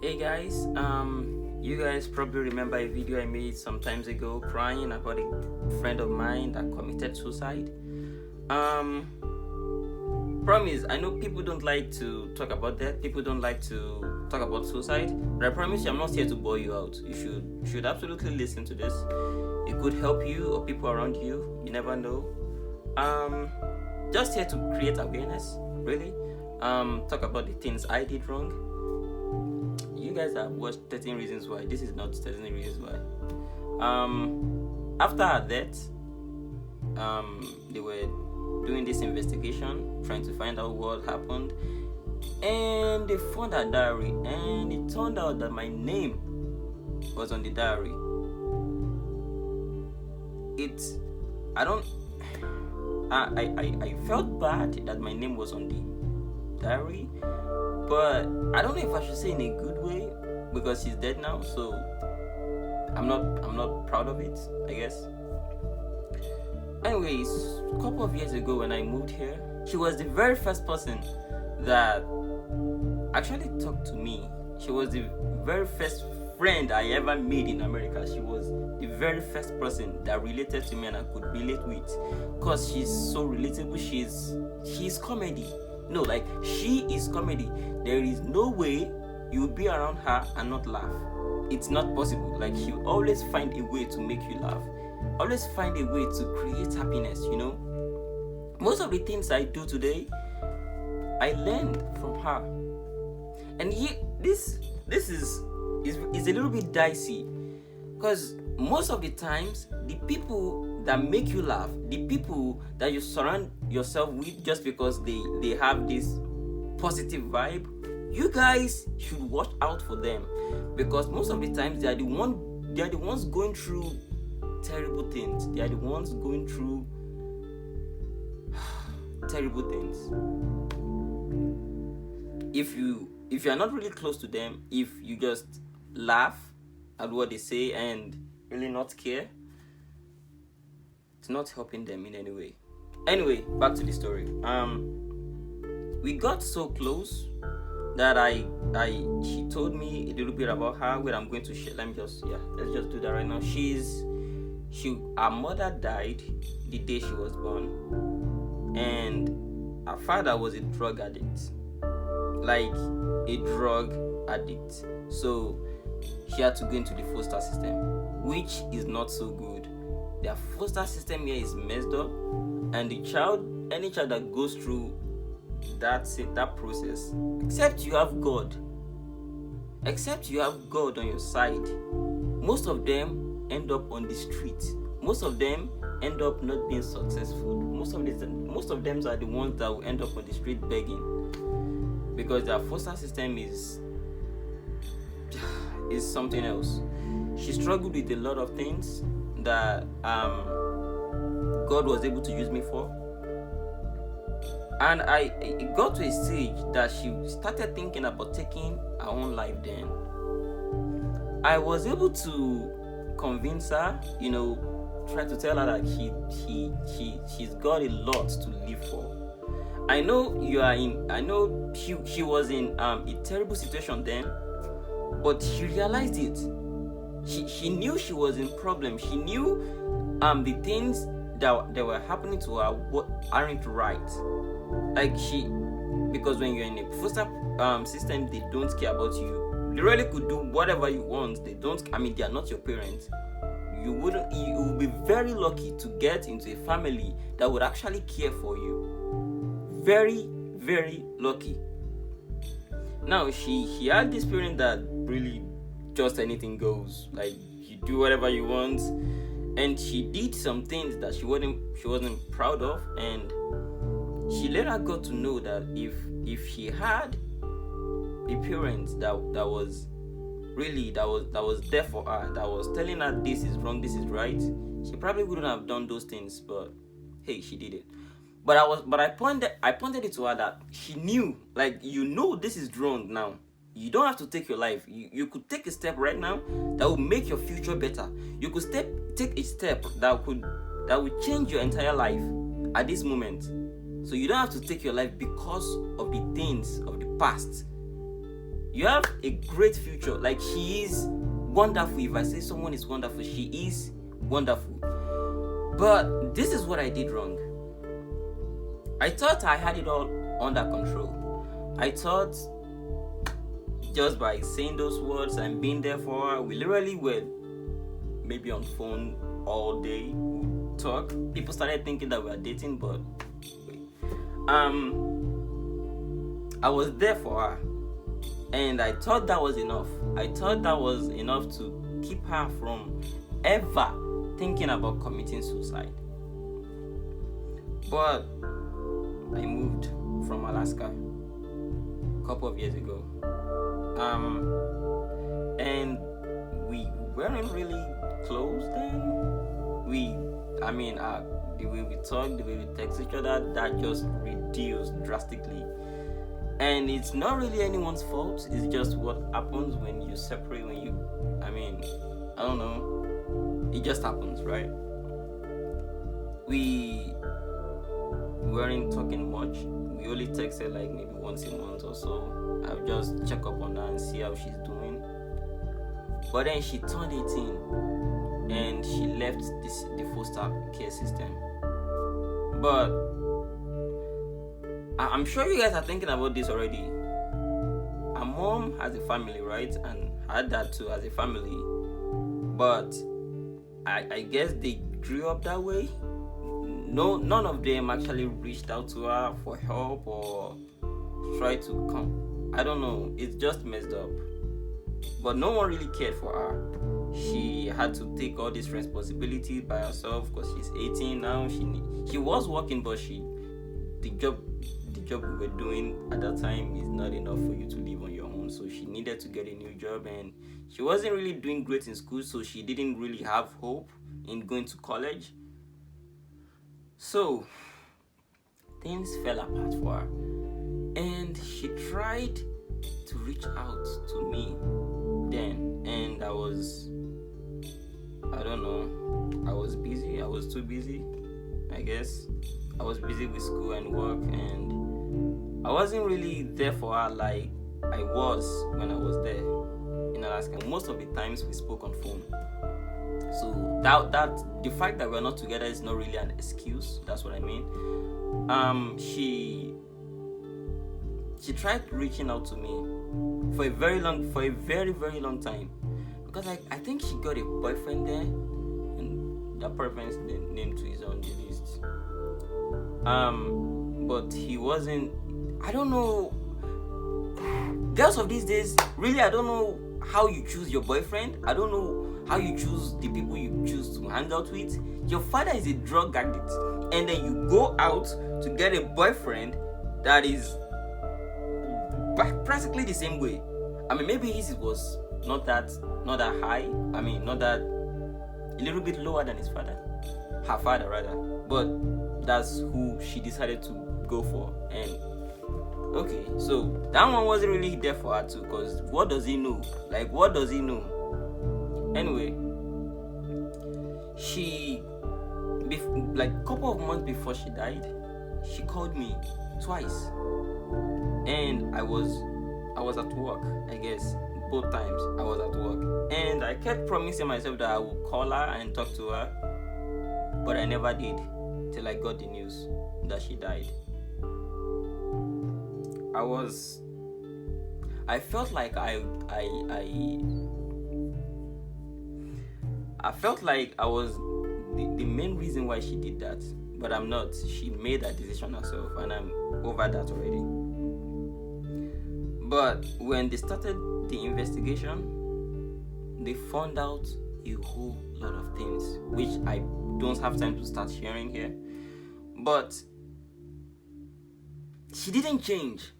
Hey guys, you guys probably remember a video I made some times ago crying about a friend of mine that committed suicide. Um, Promise, I know people don't like to talk about that. People don't like to talk about suicide, but I promise you, I'm not here to bore you out. You should absolutely listen to this. It could help you or people around you. You never know. Um, just here to create awareness, really. Talk about the things I did wrong. You guys have watched 13 Reasons Why. This is not 13 Reasons Why. After her death, they were doing this investigation, trying to find out what happened, and they found her diary, and it turned out that my name was on the diary. It's, I don't, I felt bad that my name was on the diary, but I don't know if I should say in a good way because she's dead now, so I'm not proud of it, I guess. Anyways, a couple of years ago when I moved here, she was the very first person that actually talked to me. She was the very first friend I ever made in America. She was the very first person that related to me and I could relate with, because she's so relatable. She's comedy. No, like, she is comedy. There is no way you will be around her and not laugh. It's not possible. Like, she'll always find a way to make you laugh, always find a way to create happiness. Most of the things I do today, I learned from her. And this is a little bit dicey, because most of the times the people that make you laugh, the people that you surround yourself with just because they have this positive vibe, you guys should watch out for them, because most of the times they are the ones going through terrible things. They are the ones going through terrible things. If you are not really close to them, if you just laugh at what they say and really not care, it's not helping them in any way. Anyway, back to the story. We got so close that she told me a little bit about her, where I'm going to share. Let's just do that right now. Her mother died the day she was born, and her father was a drug addict, like a drug addict. So she had to go into the foster system, which is not so good. Their foster system here is messed up, and any child that goes through that process, except you have God on your side, most of them end up on the street. Most of them end up not being successful. Most of them are the ones that will end up on the street begging, because their foster system is something else. She struggled with a lot of things that God was able to use me for. And it got to a stage that she started thinking about taking her own life. Then I was able to convince her, try to tell her that she's got a lot to live for. I know she was in a terrible situation then, but she realized it. She knew she was in problem. She knew the things that were happening to her aren't right. Because when you're in a foster system, they don't care about you. They really could do whatever you want. They are not your parents. You would be very lucky to get into a family that would actually care for you. Very, very lucky. Now she had this parent that really just anything goes. Like, you do whatever you want, and she did some things that she wasn't proud of, and she later got to know that if she had a parent that was there for her, that was telling her this is wrong, this is right, she probably wouldn't have done those things. But hey, she did it. But I pointed it to her that she knew, like, this is wrong now. You don't have to take your life. You could take a step right now that will make your future better. You could take a step that would change your entire life at this moment. So you don't have to take your life because of the things of the past. you have a great future. Like, she is wonderful. If I say someone is wonderful, she is wonderful. But this is what I did wrong. I thought I had it all under control. I thought just by saying those words and being there for her, we literally were maybe on phone all day, talk. People started thinking that we were dating, but I was there for her, and I thought that was enough. I thought that was enough to keep her from ever thinking about committing suicide. But I moved from Alaska a couple of years ago, and we weren't really close then. The way we talk, the way we text each other, that just reduced drastically. And it's not really anyone's fault. It's just what happens when you separate, I don't know. It just happens, right? We weren't talking much. We only texted like maybe once a month or so. I'll just check up on her and see how she's doing. But then she turned 18 and she left the foster care system. But I'm sure you guys are thinking about this already. Her mom has a family, right? And her dad too has a family. But I guess they grew up that way. None of them actually reached out to her for help or tried to come. I don't know. It's just messed up. But no one really cared for her. She had to take all this responsibility by herself because she's 18 now. She was working, but the job we were doing at that time is not enough for you to live on your own. So she needed to get a new job, and she wasn't really doing great in school, so she didn't really have hope in going to college. So things fell apart for her, and she tried to reach out to me then, and I was busy. I was too busy, I guess. I was busy with school and work, and I wasn't really there for her like I was when I was there in Alaska. Most of the times we spoke on phone. So that the fact that we're not together is not really an excuse. That's what I mean. She tried reaching out to me for a very, very long time, because I think she got a boyfriend there, and that boyfriend's name too is on the list. But he wasn't. I don't know. Girls of these days, really, I don't know how you choose your boyfriend. I don't know how you choose the people you choose to hang out with. Your father is a drug addict, and then you go out to get a boyfriend that is practically the same way. Maybe his was not that high. Not that, a little bit lower than his father, her father rather. But that's who she decided to go for. And okay, so that one wasn't really there for her too, because what does he know? Like, what does he know? Anyway, she, like a couple of months before she died, she called me twice, and I was at work. I guess both times I was at work, and I kept promising myself that I would call her and talk to her, but I never did till I got the news that she died. I felt like I felt like I was the main reason why she did that, but I'm not. She made that decision herself, and I'm over that already. But when they started the investigation, they found out a whole lot of things, which I don't have time to start sharing here. But she didn't change.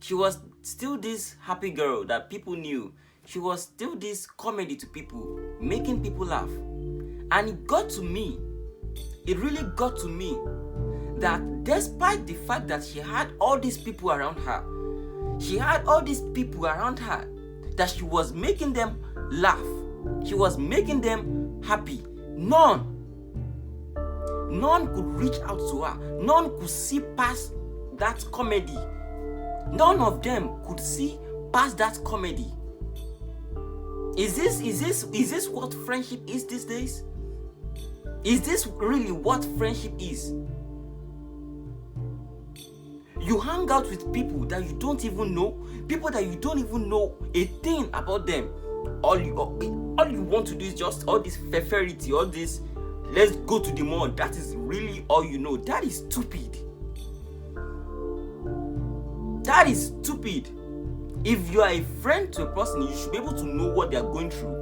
She was still this happy girl that people knew. She was still this comedy to people, making people laugh. And it got to me. It really got to me that despite the fact that she had all these people around her, that she was making them laugh, she was making them happy. None could reach out to her. None could see past that comedy. None of them could see past that comedy. Is this what friendship is these days? Is this really what friendship is? You hang out with people that you don't even know, people that you don't even know a thing about them. All you want to do is just all this fefferity, all this let's go to the mall. That is really all you know. That is stupid. That is stupid. If you are a friend to a person, you should be able to know what they are going through.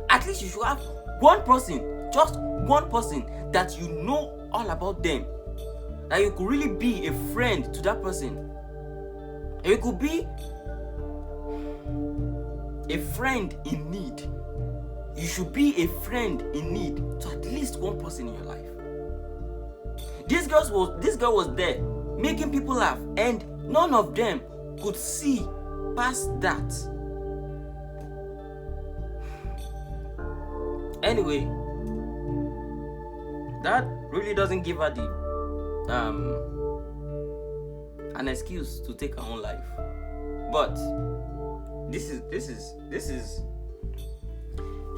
At least you should have one person, just one person that you know all about them. That you could really be a friend to that person. And you could be a friend in need. You should be a friend in need to at least one person in your life. This girl was there making people laugh, and none of them could see past that. Anyway, that really doesn't give her an excuse to take her own life. But this is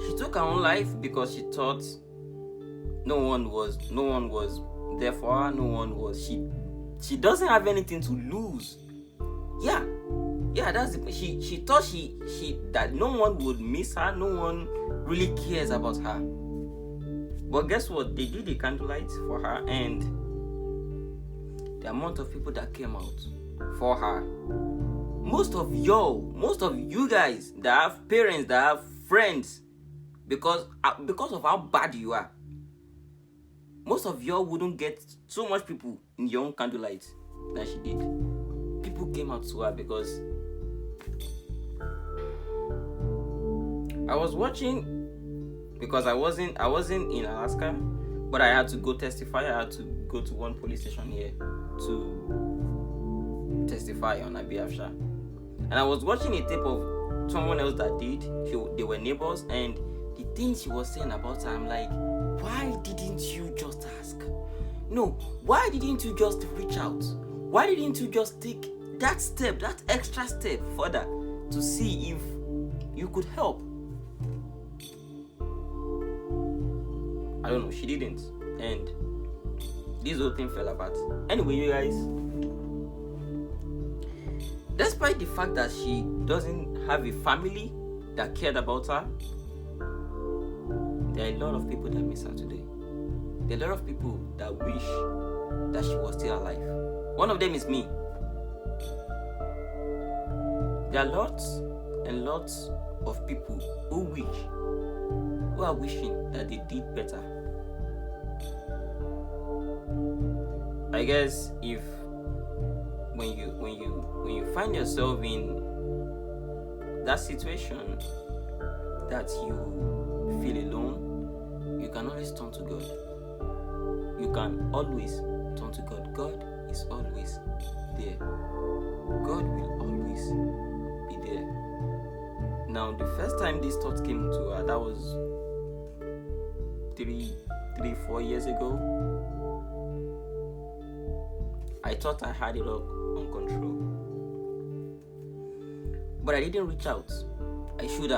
she took her own life because she thought no one was there for her. She doesn't have anything to lose. Yeah, that's it. She thought she that no one would miss her, no one really cares about her. But guess what? They did the candlelight for her, and the amount of people that came out for her. Most of you guys that have parents, that have friends, because of how bad you are, most of y'all wouldn't get so much people in your own candlelight than she did. People came out to her because I was watching, because I wasn't in Alaska, but I had to go testify. I had to go to one police station here to testify on her behalf. And I was watching a tape of someone else that did. They were neighbors, and the things she was saying about her, I'm like, why didn't you just ask? No, why didn't you just reach out? Why didn't you just take that step, that extra step further to see if you could help? I don't know, she didn't, and this whole thing fell apart. Anyway, you guys, despite the fact that she doesn't have a family that cared about her, there are a lot of people that miss her today. There are a lot of people that wish that she was still alive. One of them is me. There are lots and lots of people who are wishing that they did better. I guess if when you find yourself in that situation that you feel alone, you can always turn to God. You can always turn to God. God is always there. God will always be there. Now, the first time this thought came to her, that was 4 years ago. I thought I had it all on control, but I didn't reach out. I should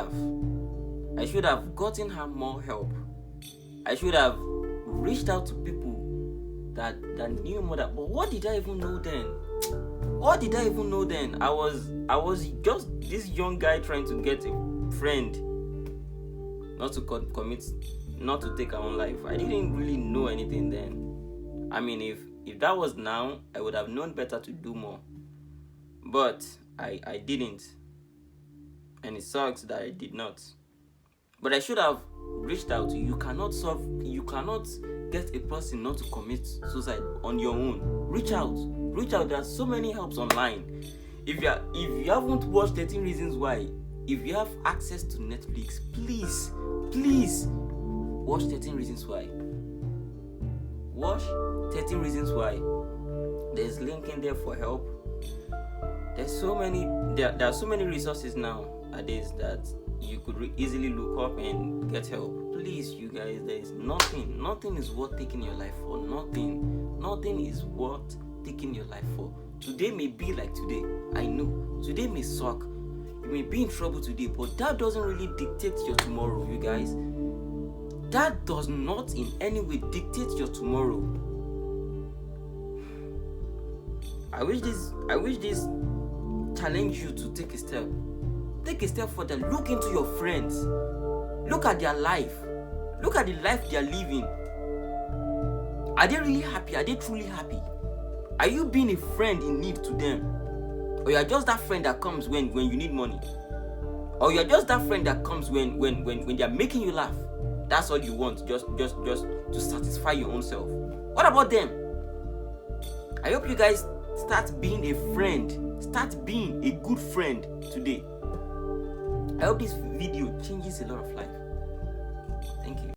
have gotten her more help. I should have reached out to people that knew more. But what did I even know then? I was just this young guy trying to get a friend, not to commit, not to take her own life. I didn't really know anything then. I mean, if that was now, I would have known better to do more. But I didn't. And it sucks that I did not. But I should have reached out. You cannot get a person not to commit suicide on your own. Reach out. There are so many helps online. If you haven't watched 13 Reasons Why, if you have access to Netflix, please watch 13 Reasons Why. Watch 13 Reasons Why. There's link in there for help. There are so many resources nowadays that you could easily look up and get help. Please, you guys, there is nothing is worth taking your life for. Nothing is worth taking your life for. Today may be like today. I know. Today may suck. You may be in trouble today, but that doesn't really dictate your tomorrow, you guys. That does not in any way dictate your tomorrow. I wish this challenge you to take a step. Take a step further. Look into your friends. Look at their life. Look at the life they are living. Are they really happy? Are they truly happy? Are you being a friend in need to them? Or you are just that friend that comes when you need money? Or you are just that friend that comes when they are making you laugh? That's all you want, just to satisfy your own self. What about them? I hope you guys start being a friend. Start being a good friend today. I hope this video changes a lot of life. Thank you.